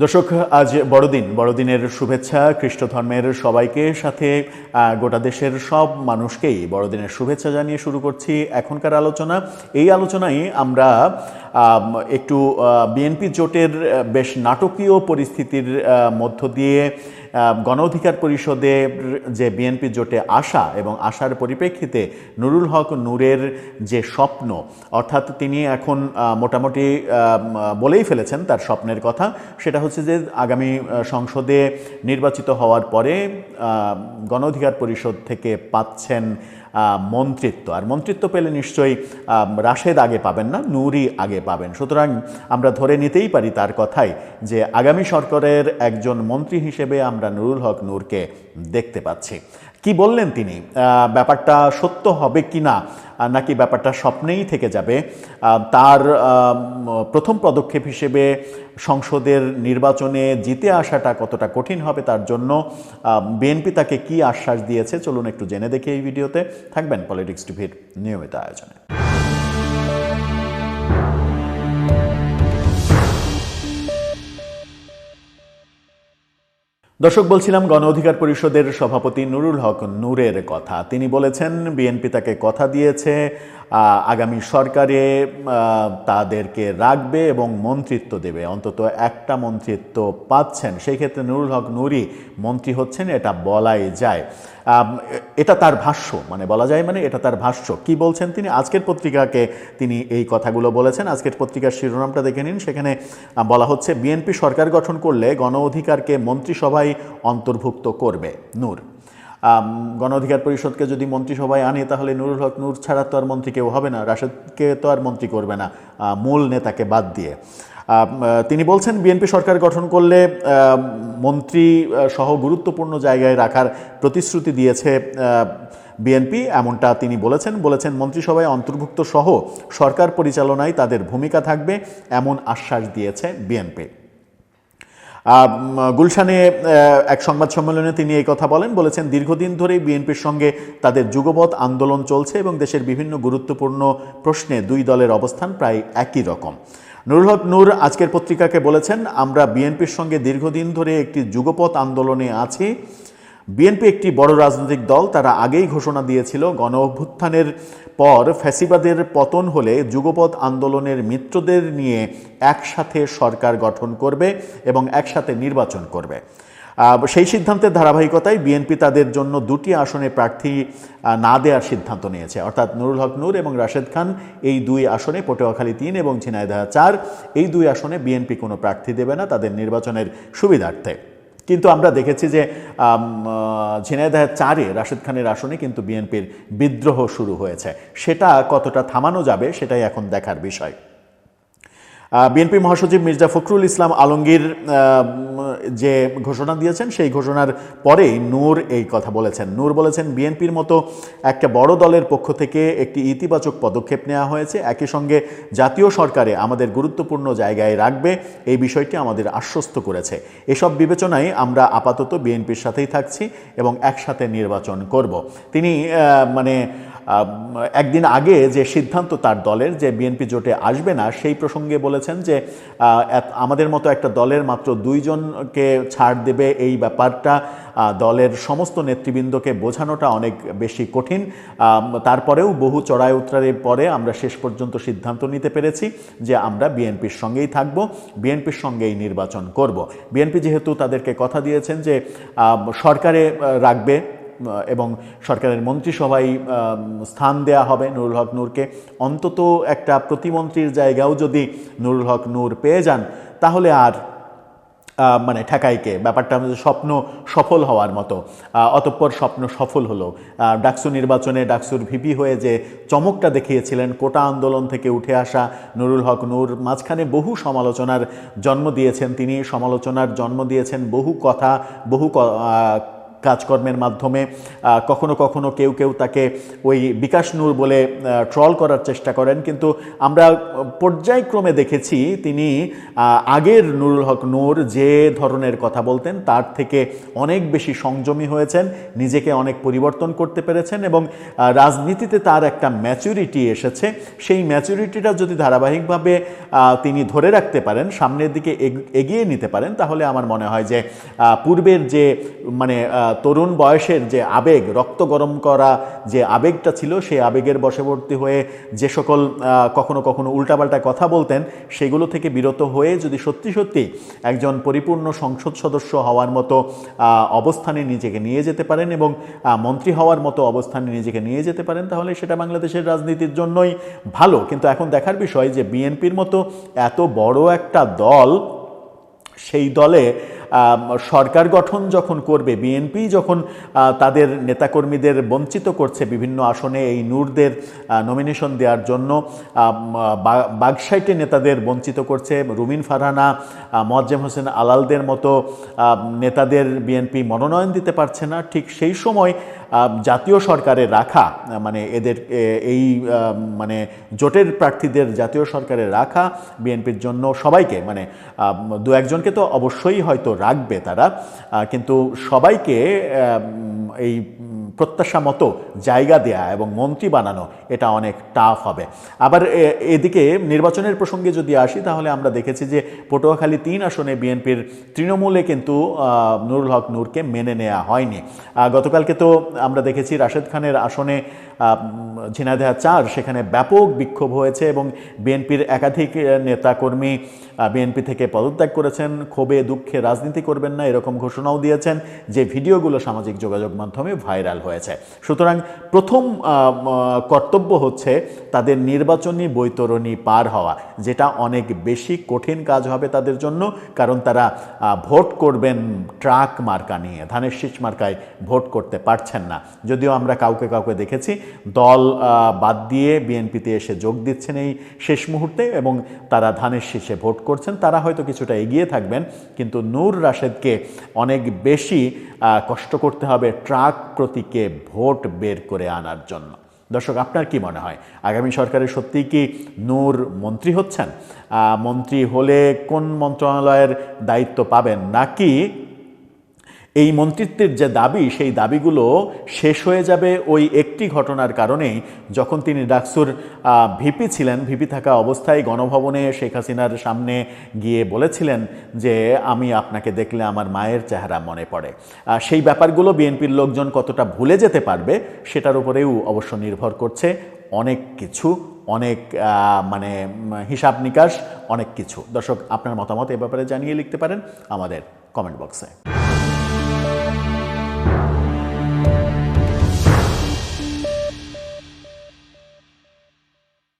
দর্শক, আজ বড়দিনের শুভেচ্ছা খ্রিস্ট ধর্মের সবাইকে, সাথে গোটা দেশের সব মানুষকেই বড়দিনের শুভেচ্ছা জানিয়ে শুরু করছি এখনকার আলোচনা। এই আলোচনায় আমরা একটু বিএনপি জোটের বেশ নাটকীয় পরিস্থিতির মধ্য দিয়ে গণ অধিকার পরিষদের যে বিএনপি জোটে আসা এবং আসার পরিপ্রেক্ষিতে নুরুল হক নূরের যে স্বপ্ন, অর্থাৎ তিনি এখন মোটামুটি বলেই ফেলেছেন তার স্বপ্নের কথা। সেটা হচ্ছে যে আগামী সংসদে নির্বাচিত হওয়ার পরে গণ অধিকার পরিষদ থেকে পাচ্ছেন মন্ত্রিত্ব, আর মন্ত্রিত্ব পেলে নিশ্চয়ই রাশেদ আগে পাবেন না, নূরই আগে পাবেন। সুতরাং আমরা ধরে নিতেই পারি তার কথাই যে আগামী সরকারের একজন মন্ত্রী হিসেবে আমরা নুরুল হক নূরকে দেখতে পাচ্ছি। কি বললেন তিনি, ব্যাপারটা সত্য হবে কি না, নাকি ব্যাপারটা স্বপ্নেই থেকে যাবে, তার প্রথম পদক্ষেপ হিসেবে সংসদের নির্বাচনে জিতে আসাটা কতটা কঠিন হবে তার জন্য বিএনপি তাকে কি আশ্বাস দিয়েছে, চলুন একটু জেনে দেখি এই ভিডিওতে। থাকবেন পলিটিক্স টিভির নিয়মিত আয়োজনে। দর্শক, বলছিলাম গণ অধিকার পরিষদের সভাপতি নুরুল হক নূরের কথা। তিনি বলেছেন বিএনপি তাকে কথা দিয়েছে আগামী সরকারে তাদেরকে রাখবে এবং মন্ত্রিত্ব দেবে, অন্তত একটা মন্ত্রিত্ব পাচ্ছেন। সেই ক্ষেত্রে নুরুল হক নূরই মন্ত্রী হচ্ছেন, এটা বলাই যায়। এটা তার ভাষ্য, বলা যায় এটা তার ভাষ্য। কি বলছেন তিনি? আজকের পত্রিকাকে তিনি এই কথাগুলো বলেছেন। আজকের পত্রিকার শিরোনামটা দেখে নিন, সেখানে বলা হচ্ছে বিএনপি সরকার গঠন করলে গণ অধিকারকে মন্ত্রিসভায় অন্তর্ভুক্ত করবে নূর। গণ অধিকার পরিষদকে যদি মন্ত্রিসভায় আনে তাহলে নুরুল হক নূর ছাড়া তো আর মন্ত্রী কেউ হবে না, রাশেদকে তো আর মন্ত্রী করবে না মূল নেতাকে বাদ দিয়ে। তিনি বলছেন বিএনপি সরকার গঠন করলে মন্ত্রী সহ গুরুত্বপূর্ণ জায়গায় রাখার প্রতিশ্রুতি দিয়েছে বিএনপি, এমনটা তিনি বলেছেন মন্ত্রিসভায় অন্তর্ভুক্ত সহ সরকার পরিচালনায় তাদের ভূমিকা থাকবে, এমন আশ্বাস দিয়েছে বিএনপি। গুলশানে এক সংবাদ সম্মেলনে তিনি এই কথা বলেছেন দীর্ঘদিন ধরেই বিএনপির সঙ্গে তাদের যুগপৎ আন্দোলন চলছে এবং দেশের বিভিন্ন গুরুত্বপূর্ণ প্রশ্নে দুই দলের অবস্থান প্রায় একই রকম। নুরুল হক নূর আজকের পত্রিকাকে বলেছেন, আমরা বিএনপির সঙ্গে দীর্ঘদিন ধরে একটি যুগপৎ আন্দোলনে আছি। বিএনপি একটি বড় রাজনৈতিক দল, তারা আগেই ঘোষণা দিয়েছিল গণ অভ্যুত্থানের পর ফ্যাসিবাদের পতন হলে যুগপৎ আন্দোলনের মিত্রদের নিয়ে একসাথে সরকার গঠন করবে এবং একসাথে নির্বাচন করবে। সেই সিদ্ধান্তের ধারাবাহিকতায় বিএনপি তাদের জন্য দুটি আসনে প্রার্থী না দেওয়ার সিদ্ধান্ত নিয়েছে, অর্থাৎ নুরুল হক নূর এবং রাশেদ খান এই দুই আসনে, পটুয়াখালী 3 এবং ঝিনাইদহ 4, এই দুই আসনে বিএনপি কোনো প্রার্থী দেবে না তাদের নির্বাচনের সুবিধার্থে। কিন্তু আমরা দেখেছি যে ঝিনাইদহ 4-এ রাশেদ খানের আসনে কিন্তু বিএনপির বিদ্রোহ শুরু হয়েছে। সেটা কতটা থামানো যাবে সেটাই এখন দেখার বিষয়। বিএনপি মহাসচিব মির্জা ফখরুল ইসলাম আলমগীর যে ঘোষণা দিয়েছেন সেই ঘোষণার পরেই নূর এই কথা বলেছেন। নূর বলেছেন বিএনপির মতো একটা বড় দলের পক্ষ থেকে একটি ইতিবাচক পদক্ষেপ নেওয়া হয়েছে, একই সঙ্গে জাতীয় সরকারে আমাদের গুরুত্বপূর্ণ জায়গায় রাখবে, এই বিষয়টি আমাদের আশ্বস্ত করেছে। এসব বিবেচনায় আমরা আপাতত বিএনপির সাথেই থাকছি এবং একসাথে নির্বাচন করব। তিনি একদিন আগে যে সিদ্ধান্ত তার দলের যে বিএনপি জোটে আসবে না সেই প্রসঙ্গে বলেছেন যে আমাদের মতো একটা দলের মাত্র 2 জনকে ছাড় দেবে, এই ব্যাপারটা দলের সমস্ত নেতৃবৃন্দকে বোঝানোটা অনেক বেশি কঠিন। তারপরেও বহু চড়াই উতরাইয়ের পরে আমরা শেষ পর্যন্ত সিদ্ধান্ত নিতে পেরেছি যে আমরা বিএনপির সঙ্গেই থাকব, বিএনপির সঙ্গেই নির্বাচন করব। বিএনপি যেহেতু তাদেরকে কথা দিয়েছেন যে সরকারে রাখবে এবং সরকারের মন্ত্রিসভায় স্থান দেয়া হবে নুরুল হক নূরকে, অন্তত একটা প্রতিমন্ত্রীর জায়গাও যদি নুরুল হক নূর পেয়ে যান তাহলে আর ঠেকাইকে, ব্যাপারটা আমাদের স্বপ্ন সফল হওয়ার মতো। অতঃপর স্বপ্ন সফল হলো। ডাকসু নির্বাচনে ডাকসুর ভিপি হয়ে যে চমকটা দেখিয়েছিলেন, কোটা আন্দোলন থেকে উঠে আসা নুরুল হক নূর, মাঝখানে বহু সমালোচনার জন্ম দিয়েছেন তিনি, সমালোচনার জন্ম দিয়েছেন বহু কথা, বহু কাজকর্মের মাধ্যমে, কখনো কখনো কেউ কেউ তাকে ওই বিকাশ নূর বলে ট্রল করার চেষ্টা করেন, কিন্তু আমরা পর্যায়ক্রমে দেখেছি তিনি আগের নুরুল হক নূর যে ধরনের কথা বলতেন তার থেকে অনেক বেশি সংযমী হয়েছেন, নিজেকে অনেক পরিবর্তন করতে পেরেছেন এবং রাজনীতিতে তার একটা ম্যাচুরিটি এসেছে। সেই ম্যাচুরিটিটা যদি ধারাবাহিকভাবে তিনি ধরে রাখতে পারেন, সামনের দিকে এগিয়ে নিতে পারেন, তাহলে আমার মনে হয় যে পূর্বের যে মানে তরুণ বয়সের যে আবেগ, রক্ত গরম করা যে আবেগটা ছিল, সেই আবেগের বশবর্তী হয়ে যে সকল কখনো কখনো উল্টাপাল্টা কথা বলতেন, সেগুলো থেকে বিরত হয়ে যদি সত্যি সত্যি একজন পরিপূর্ণ সংসদ সদস্য হওয়ার মতো অবস্থানে নিজেকে নিয়ে যেতে পারেন এবং মন্ত্রী হওয়ার মতো অবস্থানে নিজেকে নিয়ে যেতে পারেন, তাহলে সেটা বাংলাদেশের রাজনীতির জন্যই ভালো। কিন্তু এখন দেখার বিষয় যে বিএনপির মতো এত বড় একটা দল, সেই দলে সরকার গঠন যখন করবে, বিএনপি যখন তাদের নেতাকর্মীদের বঞ্চিত করছে বিভিন্ন আসনে এই নূরদের নমিনেশন দেওয়ার জন্য, বাগসাইটে নেতাদের বঞ্চিত করছে, রুমিন ফারহানা, মোয়াজ্জেম হোসেন আলালদের মতো নেতাদের বিএনপি মনোনয়ন দিতে পারছে না, ঠিক সেই সময় জাতীয় সরকারে রাখা, মানে এদের এই মানে জোটের প্রার্থীদের জাতীয় সরকারে রাখা বিএনপির জন্য সবাইকে, মানে দু একজনকে তো অবশ্যই হয়তো রাখবে তারা, কিন্তু সবাইকে এই প্রত্যাশা মতো জায়গা দেয়া এবং মন্ত্রী বানানো এটা অনেক টাফ হবে। আবার এদিকে নির্বাচনের প্রসঙ্গে যদি আসি, তাহলে আমরা দেখেছি যে পটুয়াখালী 3 আসনে বিএনপির তৃণমূলে কিন্তু নুরুল হক নূরকে মেনে নেওয়া হয়নি। গতকালকে তো আমরা দেখেছি রাশেদ খানের আসনে ঝিনাইদহ 4, সেখানে ব্যাপক বিক্ষোভ হয়েছে এবং বিএনপির একাধিক নেতাকর্মী বিএনপি থেকে পদত্যাগ করেছেন, ক্ষোভে দুঃখে রাজনীতি করবেন না এরকম ঘোষণাও দিয়েছেন, যে ভিডিওগুলো সামাজিক যোগাযোগ মাধ্যমে ভাইরাল হয়েছে। সুতরাং প্রথম কর্তব্য হচ্ছে তাদের নির্বাচনী বৈতরণী পার হওয়া, যেটা অনেক বেশি কঠিন কাজ হবে তাদের জন্য, কারণ তারা ভোট করবেন ট্রাক মার্কা নিয়ে, ধানের শীষ মার্কায় ভোট করতে পারছেন না। যদিও আমরা কাউকে কাউকে দেখেছি দল বাদ দিয়ে বিএনপিতে এসে যোগ দিচ্ছেন এই শেষ মুহূর্তে এবং তারা ধানের শীষে ভোট করছেন, তারা হয়তো কিছুটা এগিয়ে থাকবেন, কিন্তু নূর রাশেদকে অনেক বেশি কষ্ট করতে হবে ট্রাক প্রতীকে ভোট বের করে আনার জন্য। দর্শক, আপনার কি মনে হয় আগামী সরকারের সত্যিই কি নূর মন্ত্রী হচ্ছেন? মন্ত্রী হলে কোন মন্ত্রণালয়ের দায়িত্ব পাবেন, নাকি এই মন্ত্রিত্বের যে দাবি, সেই দাবিগুলো শেষ হয়ে যাবে ওই একটি ঘটনার কারণেই, যখন তিনি ডাকসুর ভিপি ছিলেন, ভিপি থাকা অবস্থায় গণভবনে শেখ হাসিনার সামনে গিয়ে বলেছিলেন যে আমি আপনাকে দেখলে আমার মায়ের চেহারা মনে পড়ে। সেই ব্যাপারগুলো বিএনপির লোকজন কতটা ভুলে যেতে পারবে সেটার উপরেও অবশ্য নির্ভর করছে অনেক কিছু, অনেক মানে হিসাব নিকাশ, অনেক কিছু। দর্শক, আপনার মতামত এ ব্যাপারে জানিয়ে লিখতে পারেন আমাদের কমেন্ট বক্সে।